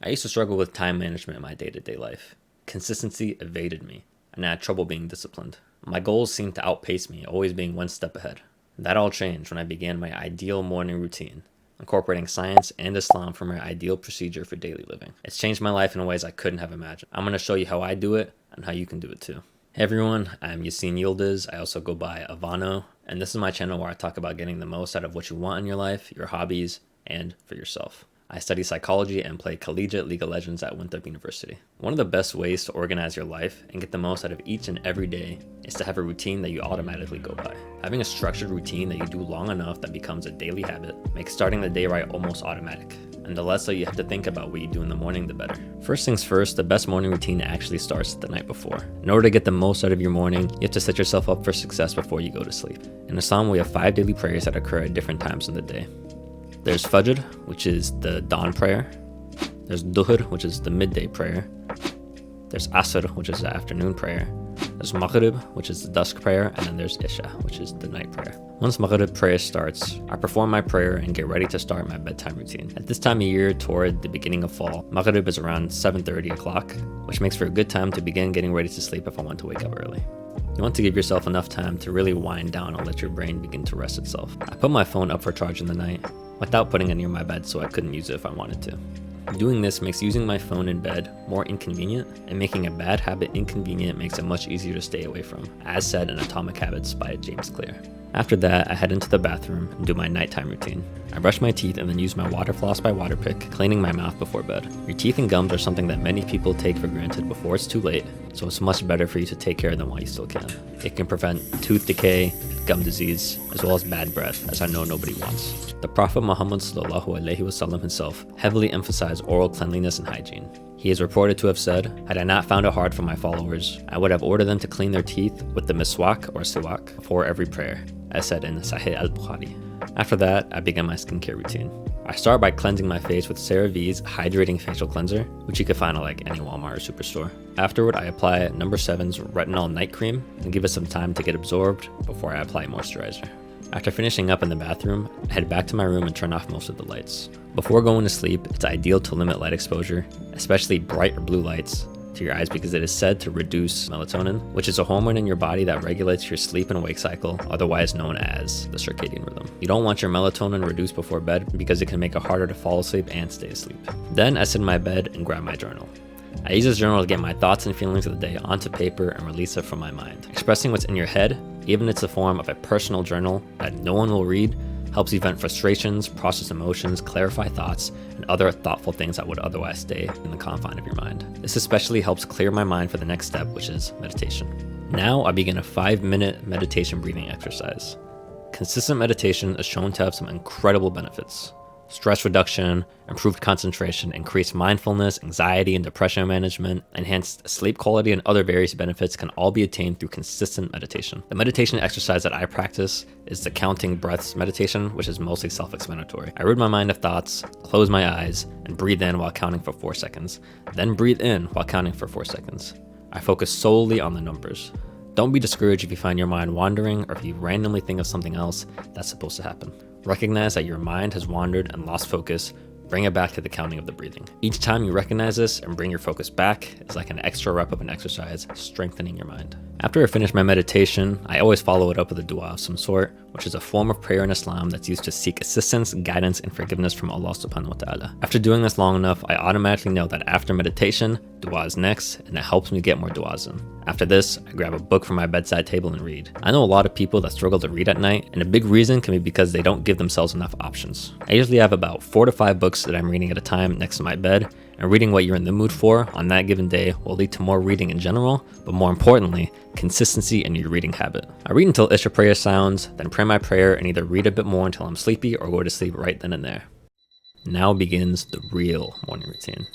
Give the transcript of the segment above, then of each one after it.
I used to struggle with time management in my day-to-day life. Consistency evaded me, and I had trouble being disciplined. My goals seemed to outpace me, always being one step ahead. That all changed when I began my ideal morning routine, incorporating science and Islam for my ideal procedure for daily living. It's changed my life in ways I couldn't have imagined. I'm going to show you how I do it and how you can do it too. Hey everyone, I'm Yassine Yildiz. I also go by Avano, and this is my channel where I talk about getting the most out of what you want in your life, your hobbies, and for yourself. I study psychology and play collegiate League of Legends at Winthrop University. One of the best ways to organize your life and get the most out of each and every day is to have a routine that you automatically go by. Having a structured routine that you do long enough that becomes a daily habit makes starting the day right almost automatic. And the less so you have to think about what you do in the morning, the better. First things first, the best morning routine actually starts the night before. In order to get the most out of your morning, you have to set yourself up for success before you go to sleep. In Islam, we have 5 daily prayers that occur at different times in the day. There's Fajr, which is the dawn prayer. There's Dhuhr, which is the midday prayer. There's Asr, which is the afternoon prayer. There's Maghrib, which is the dusk prayer. And then there's Isha, which is the night prayer. Once Maghrib prayer starts, I perform my prayer and get ready to start my bedtime routine. At this time of year, toward the beginning of fall, Maghrib is around 7:30 o'clock, which makes for a good time to begin getting ready to sleep if I want to wake up early. You want to give yourself enough time to really wind down and let your brain begin to rest itself. I put my phone up for charge in the night, without putting it near my bed so I couldn't use it if I wanted to. Doing this makes using my phone in bed more inconvenient, and making a bad habit inconvenient makes it much easier to stay away from, as said in Atomic Habits by James Clear. After that, I head into the bathroom and do my nighttime routine. I brush my teeth and then use my water floss by Waterpik, cleaning my mouth before bed. Your teeth and gums are something that many people take for granted before it's too late, so it's much better for you to take care of them while you still can. It can prevent tooth decay, gum disease, as well as bad breath, as I know nobody wants. The Prophet Muhammad ﷺ himself heavily emphasized oral cleanliness and hygiene. He is reported to have said, "Had I not found it hard for my followers, I would have ordered them to clean their teeth with the miswak or siwak before every prayer," as said in Sahih al-Bukhari. After that, I begin my skincare routine. I start by cleansing my face with CeraVe's Hydrating Facial Cleanser, which you can find at like any Walmart or Superstore. Afterward, I apply No. 7's Retinol Night Cream and give it some time to get absorbed before I apply moisturizer. After finishing up in the bathroom, I head back to my room and turn off most of the lights. Before going to sleep, it's ideal to limit light exposure, especially bright or blue lights, to your eyes because it is said to reduce melatonin, which is a hormone in your body that regulates your sleep and wake cycle, otherwise known as the circadian rhythm. You don't want your melatonin reduced before bed because it can make it harder to fall asleep and stay asleep. Then I sit in my bed and grab my journal. I use this journal to get my thoughts and feelings of the day onto paper and release it from my mind. Expressing what's in your head, even if it's the form of a personal journal that no one will read, helps you vent frustrations, process emotions, clarify thoughts, and other thoughtful things that would otherwise stay in the confine of your mind. This especially helps clear my mind for the next step, which is meditation. Now I begin a 5-minute meditation breathing exercise. Consistent meditation is shown to have some incredible benefits. Stress reduction, improved concentration, increased mindfulness, anxiety and depression management, enhanced sleep quality, and other various benefits can all be attained through consistent meditation. The meditation exercise that I practice is the counting breaths meditation, which is mostly self-explanatory. I rid my mind of thoughts, close my eyes, and breathe in while counting for 4 seconds, then breathe in while counting for 4 seconds. I focus solely on the numbers. Don't be discouraged if you find your mind wandering or if you randomly think of something else that's supposed to happen. Recognize that your mind has wandered and lost focus. Bring it back to the counting of the breathing. Each time you recognize this and bring your focus back is like an extra rep of an exercise, strengthening your mind. After I finish my meditation, I always follow it up with a dua of some sort, which is a form of prayer in Islam that's used to seek assistance, guidance, and forgiveness from Allah subhanahu wa ta'ala. After doing this long enough, I automatically know that after meditation, dua is next, and it helps me get more duas in. After this, I grab a book from my bedside table and read. I know a lot of people that struggle to read at night, and a big reason can be because they don't give themselves enough options. I usually have about 4 to 5 books that I'm reading at a time next to my bed, and reading what you're in the mood for on that given day will lead to more reading in general, but more importantly, consistency in your reading habit. I read until Isha prayer sounds, then pray my prayer and either read a bit more until I'm sleepy or go to sleep right then and there. Now begins the real morning routine.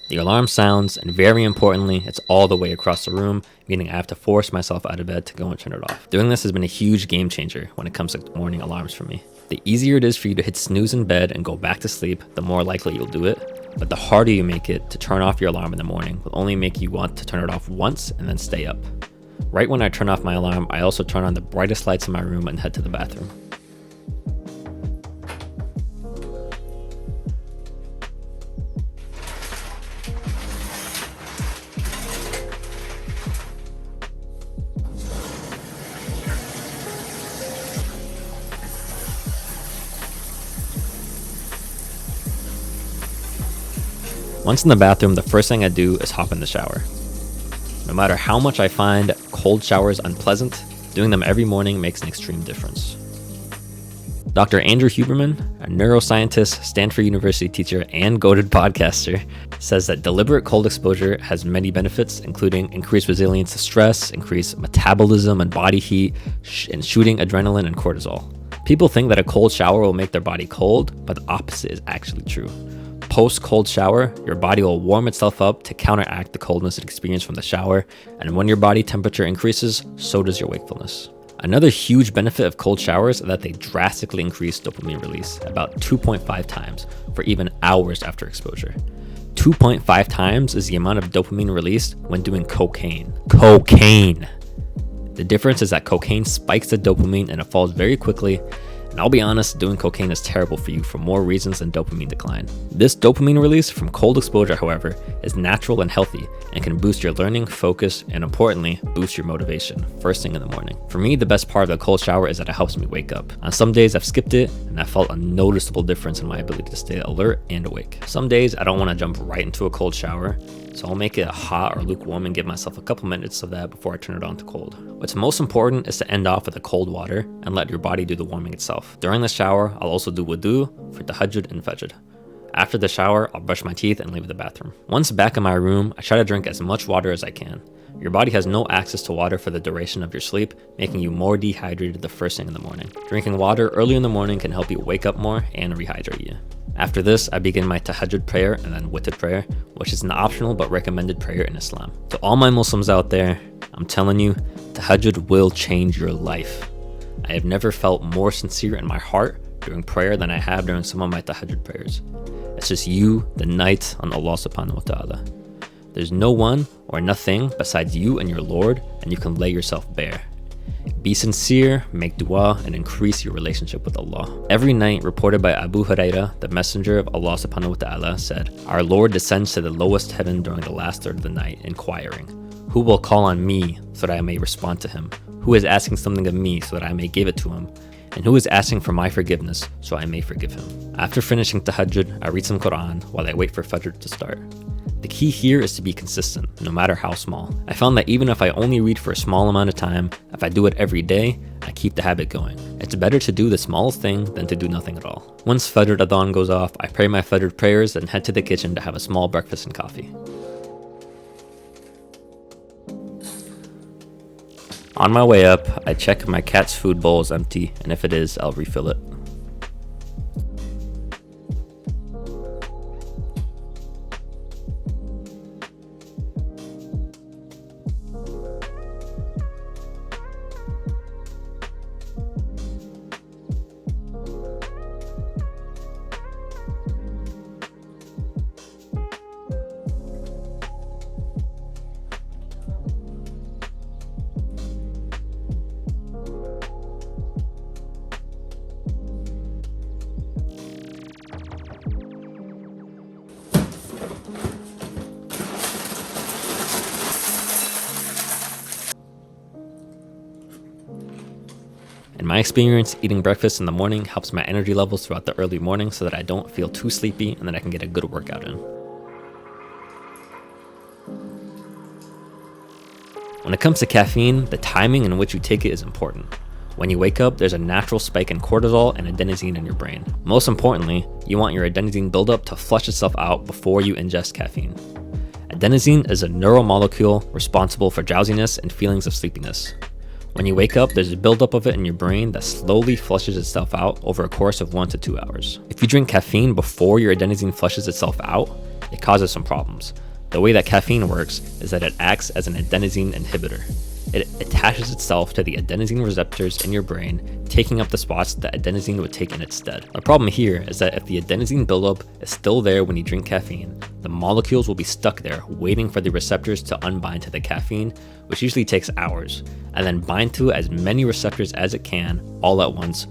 The alarm sounds, and very importantly, it's all the way across the room, meaning I have to force myself out of bed to go and turn it off. Doing this has been a huge game changer when it comes to morning alarms for me. The easier it is for you to hit snooze in bed and go back to sleep, the more likely you'll do it. But the harder you make it to turn off your alarm in the morning will only make you want to turn it off once and then stay up. Right when I turn off my alarm, I also turn on the brightest lights in my room and head to the bathroom. Once in the bathroom, the first thing I do is hop in the shower. No matter how much I find cold showers unpleasant, doing them every morning makes an extreme difference. Dr. Andrew Huberman, a neuroscientist, Stanford University teacher, and goated podcaster, says that deliberate cold exposure has many benefits, including increased resilience to stress, increased metabolism and body heat, and shooting adrenaline and cortisol. People think that a cold shower will make their body cold, but the opposite is actually true. Post-cold shower, your body will warm itself up to counteract the coldness it experienced from the shower, and when your body temperature increases, so does your wakefulness. Another huge benefit of cold showers is that they drastically increase dopamine release, about 2.5 times, for even hours after exposure. 2.5 times is the amount of dopamine released when doing cocaine. Cocaine! The difference is that cocaine spikes the dopamine and it falls very quickly, and I'll be honest, doing cocaine is terrible for you for more reasons than dopamine decline. This dopamine release from cold exposure, however, is natural and healthy and can boost your learning, focus, and importantly, boost your motivation first thing in the morning. For me, the best part of the cold shower is that it helps me wake up. On some days I've skipped it and I felt a noticeable difference in my ability to stay alert and awake. Some days I don't want to jump right into a cold shower, so I'll make it hot or lukewarm and give myself a couple minutes of that before I turn it on to cold. What's most important is to end off with the cold water and let your body do the warming itself. During the shower, I'll also do wudu for tahajjud and fajr. After the shower, I'll brush my teeth and leave the bathroom. Once back in my room, I try to drink as much water as I can. Your body has no access to water for the duration of your sleep, making you more dehydrated the first thing in the morning. Drinking water early in the morning can help you wake up more and rehydrate you. After this, I begin my tahajjud prayer and then witr prayer, which is an optional but recommended prayer in Islam. To all my Muslims out there, I'm telling you, tahajjud will change your life. I have never felt more sincere in my heart during prayer than I have during some of my tahajjud prayers. It's just you, the night, on Allah subhanahu wa ta'ala. There's no one or nothing besides you and your Lord, and you can lay yourself bare. Be sincere, make dua, and increase your relationship with Allah. Every night, reported by Abu Hurairah, the messenger of Allah subhanahu wa ta'ala, said, "Our Lord descends to the lowest heaven during the last third of the night, inquiring, 'Who will call on me so that I may respond to him? Who is asking something of me so that I may give it to him? And who is asking for my forgiveness so I may forgive him?'" After finishing tahajjud, I read some Quran while I wait for Fajr to start. The key here is to be consistent, no matter how small. I found that even if I only read for a small amount of time, if I do it every day, I keep the habit going. It's better to do the smallest thing than to do nothing at all. Once Fajr Adhan goes off, I pray my Fajr prayers and head to the kitchen to have a small breakfast and coffee. On my way up, I check if my cat's food bowl is empty, and if it is, I'll refill it. In my experience, eating breakfast in the morning helps my energy levels throughout the early morning so that I don't feel too sleepy and that I can get a good workout in. When it comes to caffeine, the timing in which you take it is important. When you wake up, there's a natural spike in cortisol and adenosine in your brain. Most importantly, you want your adenosine buildup to flush itself out before you ingest caffeine. Adenosine is a neuromolecule responsible for drowsiness and feelings of sleepiness. When you wake up, there's a buildup of it in your brain that slowly flushes itself out over a course of 1 to 2 hours. If you drink caffeine before your adenosine flushes itself out, it causes some problems. The way that caffeine works is that it acts as an adenosine inhibitor. It attaches itself to the adenosine receptors in your brain, taking up the spots that adenosine would take in its stead. The problem here is that if the adenosine buildup is still there when you drink caffeine, the molecules will be stuck there waiting for the receptors to unbind to the caffeine, which usually takes hours, and then bind to as many receptors as it can all at once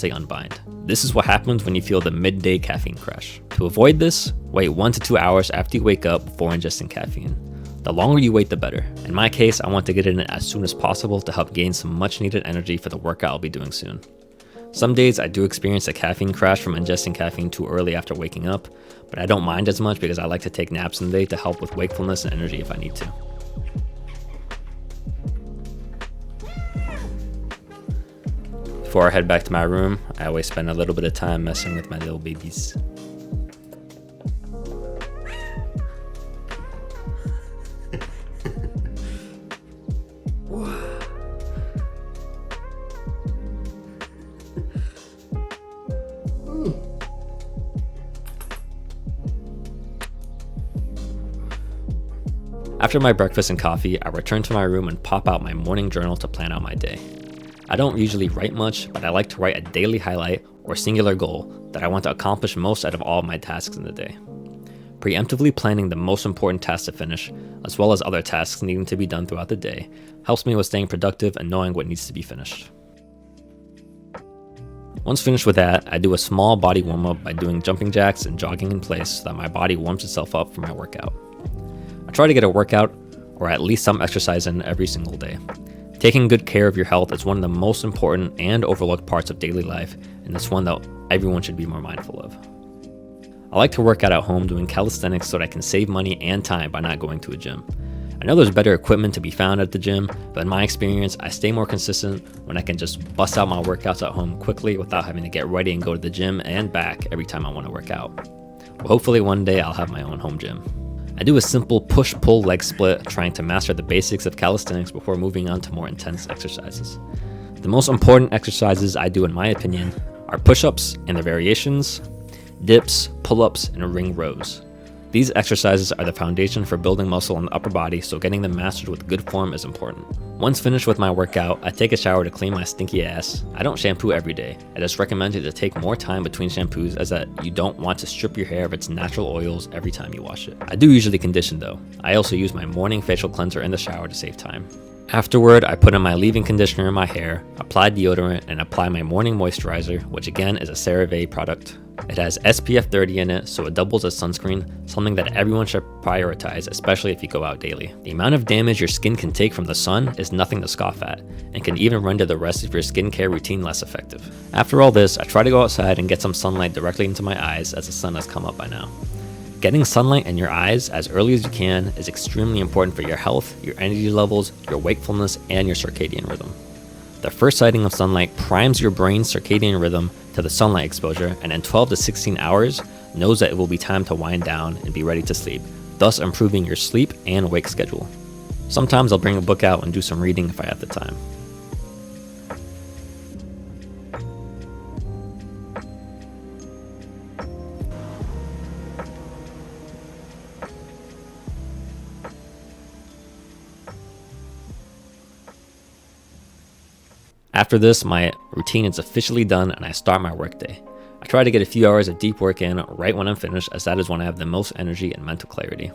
they unbind. This is what happens when you feel the midday caffeine crash. To avoid this, wait 1 to 2 hours after you wake up before ingesting caffeine. The longer you wait, the better. In my case, I want to get it in as soon as possible to help gain some much needed energy for the workout I'll be doing soon. Some days I do experience a caffeine crash from ingesting caffeine too early after waking up, but I don't mind as much because I like to take naps in the day to help with wakefulness and energy if I need to. Before I head back to my room, I always spend a little bit of time messing with my little babies. After my breakfast and coffee, I return to my room and pop out my morning journal to plan out my day. I don't usually write much, but I like to write a daily highlight or singular goal that I want to accomplish most out of all of my tasks in the day. Preemptively planning the most important tasks to finish, as well as other tasks needing to be done throughout the day, helps me with staying productive and knowing what needs to be finished. Once finished with that, I do a small body warm-up by doing jumping jacks and jogging in place so that my body warms itself up for my workout. I try to get a workout, or at least some exercise in every single day. Taking good care of your health is one of the most important and overlooked parts of daily life, and it's one that everyone should be more mindful of. I like to work out at home doing calisthenics so that I can save money and time by not going to a gym. I know there's better equipment to be found at the gym, but in my experience, I stay more consistent when I can just bust out my workouts at home quickly without having to get ready and go to the gym and back every time I want to work out. Well, hopefully one day I'll have my own home gym. I do a simple push-pull leg split, trying to master the basics of calisthenics before moving on to more intense exercises. The most important exercises I do, in my opinion, are push-ups and their variations, dips, pull-ups, and ring rows. These exercises are the foundation for building muscle in the upper body, so getting them mastered with good form is important. Once finished with my workout, I take a shower to clean my stinky ass. I don't shampoo every day. I just recommend it to take more time between shampoos, as that you don't want to strip your hair of its natural oils every time you wash it. I do usually condition though. I also use my morning facial cleanser in the shower to save time. Afterward, I put in my leave-in conditioner in my hair, apply deodorant, and apply my morning moisturizer, which again is a CeraVe product. It has SPF 30 in it, so it doubles as sunscreen, something that everyone should prioritize, especially if you go out daily. The amount of damage your skin can take from the sun is nothing to scoff at, and can even render the rest of your skincare routine less effective. After all this, I try to go outside and get some sunlight directly into my eyes, as the sun has come up by now. Getting sunlight in your eyes as early as you can is extremely important for your health, your energy levels, your wakefulness, and your circadian rhythm. The first sighting of sunlight primes your brain's circadian rhythm to the sunlight exposure, and in 12 to 16 hours knows that it will be time to wind down and be ready to sleep, thus improving your sleep and wake schedule. Sometimes I'll bring a book out and do some reading if I have the time. After this, my routine is officially done and I start my workday. I try to get a few hours of deep work in right when I'm finished, as that is when I have the most energy and mental clarity.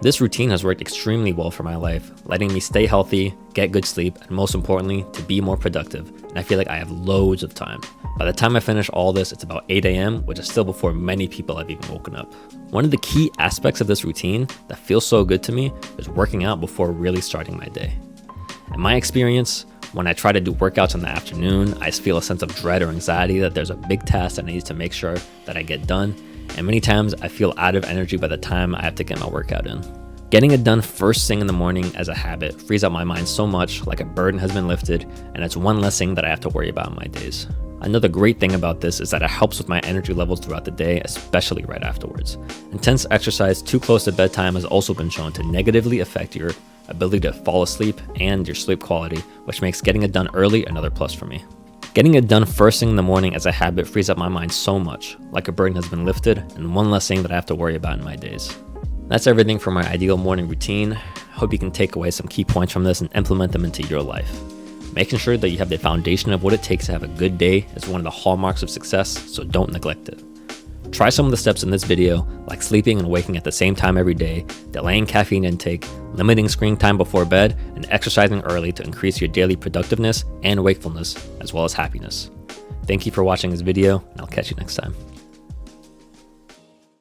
This routine has worked extremely well for my life, letting me stay healthy, get good sleep, and most importantly, to be more productive, and I feel like I have loads of time. By the time I finish all this, it's about 8 a.m., which is still before many people have even woken up. One of the key aspects of this routine that feels so good to me is working out before really starting my day. In my experience, when I try to do workouts in the afternoon, I feel a sense of dread or anxiety that there's a big task that I need to make sure that I get done, and many times I feel out of energy by the time I have to get my workout in. Getting it done first thing in the morning as a habit frees up my mind so much, like a burden has been lifted, and it's one less thing that I have to worry about in my days. Another great thing about this is that it helps with my energy levels throughout the day, especially right afterwards. Intense exercise too close to bedtime has also been shown to negatively affect your ability to fall asleep and your sleep quality, which makes getting it done early another plus for me. Getting it done first thing in the morning as a habit frees up my mind so much, like a burden has been lifted, and one less thing that I have to worry about in my days. That's everything for my ideal morning routine. Hope you can take away some key points from this and implement them into your life. Making sure that you have the foundation of what it takes to have a good day is one of the hallmarks of success, so don't neglect it. Try some of the steps in this video, like sleeping and waking at the same time every day, delaying caffeine intake, limiting screen time before bed, and exercising early to increase your daily productiveness and wakefulness, as well as happiness. Thank you for watching this video, and I'll catch you next time.